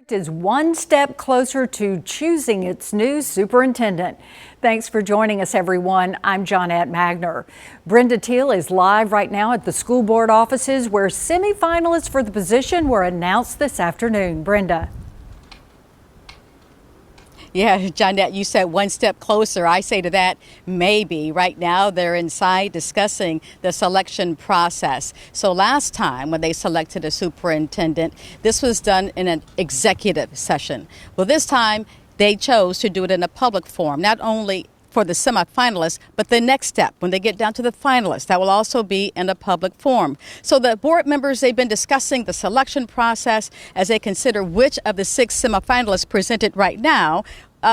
Is one step closer to choosing its new superintendent. Thanks for joining us, everyone. I'm Johnette Magner. Brenda Teal is live right now at the school board offices where semifinalists for the position were announced this afternoon. Brenda. Yeah, Johnette, you said one step closer. I say to that, maybe. Right now, they're inside discussing the selection process. So last time when they selected a superintendent, this was done in an executive session. Well, this time they chose to do it in a public forum, not only for the semifinalists, but the next step, when they get down to the finalists, that will also be in a public forum. So the board members, they've been discussing the selection process as they consider which of the 6 semifinalists presented right now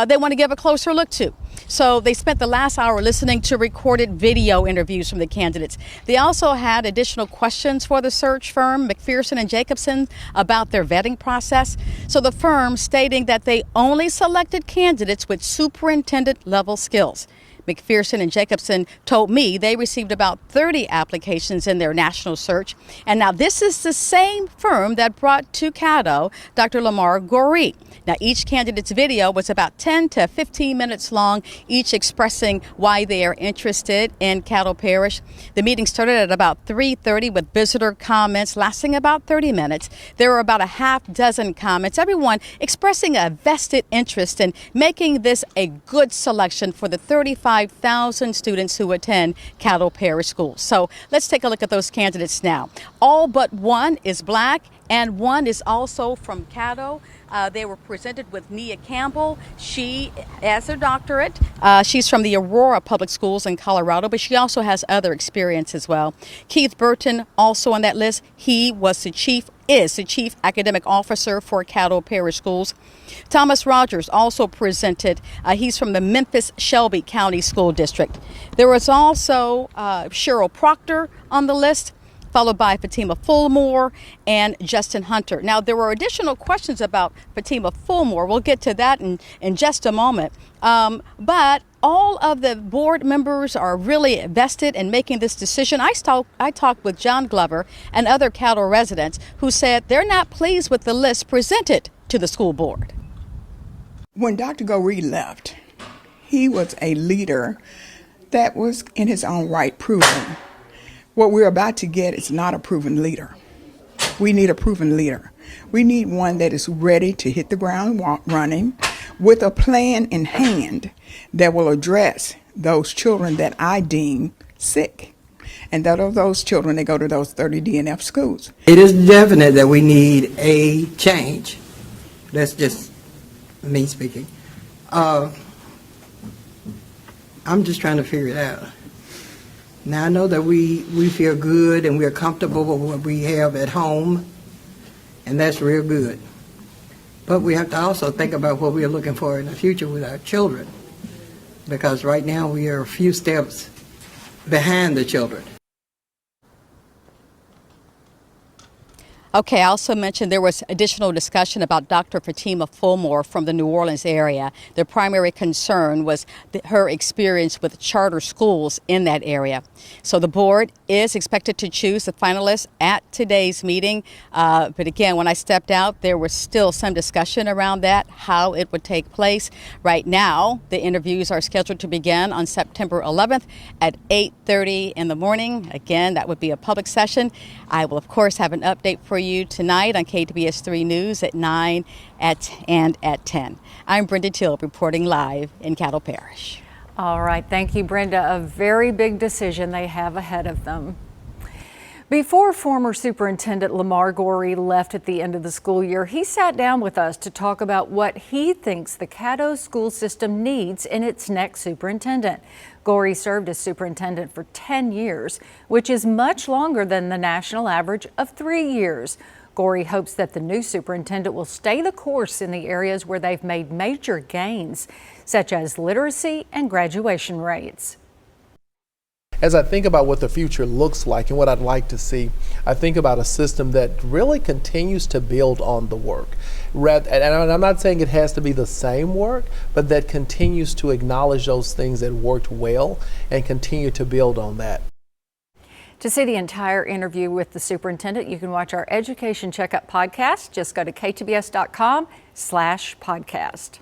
they want to give a closer look to. So they spent the last hour listening to recorded video interviews from the candidates. They also had additional questions for the search firm, McPherson and Jacobson, about their vetting process. So the firm stating that they only selected candidates with superintendent level skills. McPherson and Jacobson told me they received about 30 applications in their national search. And now this is the same firm that brought to Caddo Dr. Lamar Goree. Now, each candidate's video was about 10 to 15 minutes long, each expressing why they are interested in Caddo Parish. The meeting started at about 3:30 with visitor comments lasting about 30 minutes. There were about a half dozen comments, everyone expressing a vested interest in making this a good selection for the 35,000 students who attend Caddo Parish schools. So let's take a look at those candidates now. All but one is black and one is also from Caddo. They were presented with Nia Campbell. She has a doctorate. She's from the Aurora Public Schools in Colorado, but she also has other experience as well. Keith Burton, also on that list. He is the chief academic officer for Caddo Parish Schools. Thomas Rogers also presented. He's from the Memphis Shelby County School District. There was also Cheryl Proctor on the list, followed by Fatima Fulmore and Justin Hunter. Now, there were additional questions about Fatima Fulmore. We'll get to that in just a moment. But all of the board members are really vested in making this decision. I talked with John Glover and other Caddo residents who said they're not pleased with the list presented to the school board. When Dr. Goree left, he was a leader that was in his own right proven. What we're about to get is not a proven leader. We need a proven leader. We need one that is ready to hit the ground running with a plan in hand that will address those children that I deem sick. And that are those children that go to those 30 DNF schools. It is definite that we need a change. That's just me speaking. I'm just trying to figure it out. Now, I know that we feel good and we're comfortable with what we have at home, and that's real good. But we have to also think about what we're looking for in the future with our children, because right now we are a few steps behind the children. Okay, I also mentioned there was additional discussion about Dr. Fatima Fulmore from the New Orleans area. The primary concern was her experience with charter schools in that area. So the board is expected to choose the finalists at today's meeting. But again, when I stepped out, there was still some discussion around that, how it would take place. Right now, the interviews are scheduled to begin on September 11th at 8:30 in the morning. Again, that would be a public session. I will, of course, have an update for you tonight on KTBS 3 News at 9 and at 10. I'm Brenda Teal reporting live in Caddo Parish. All right. Thank you, Brenda. A very big decision they have ahead of them. Before former Superintendent Lamar Goree left at the end of the school year, he sat down with us to talk about what he thinks the Caddo school system needs in its next superintendent. Goree served as superintendent for 10 years, which is much longer than the national average of 3 years. Goree hopes that the new superintendent will stay the course in the areas where they've made major gains, such as literacy and graduation rates. As I think about what the future looks like and what I'd like to see, I think about a system that really continues to build on the work. And I'm not saying it has to be the same work, but that continues to acknowledge those things that worked well and continue to build on that. To see the entire interview with the superintendent, you can watch our Education Checkup podcast. Just go to ktbs.com/podcast.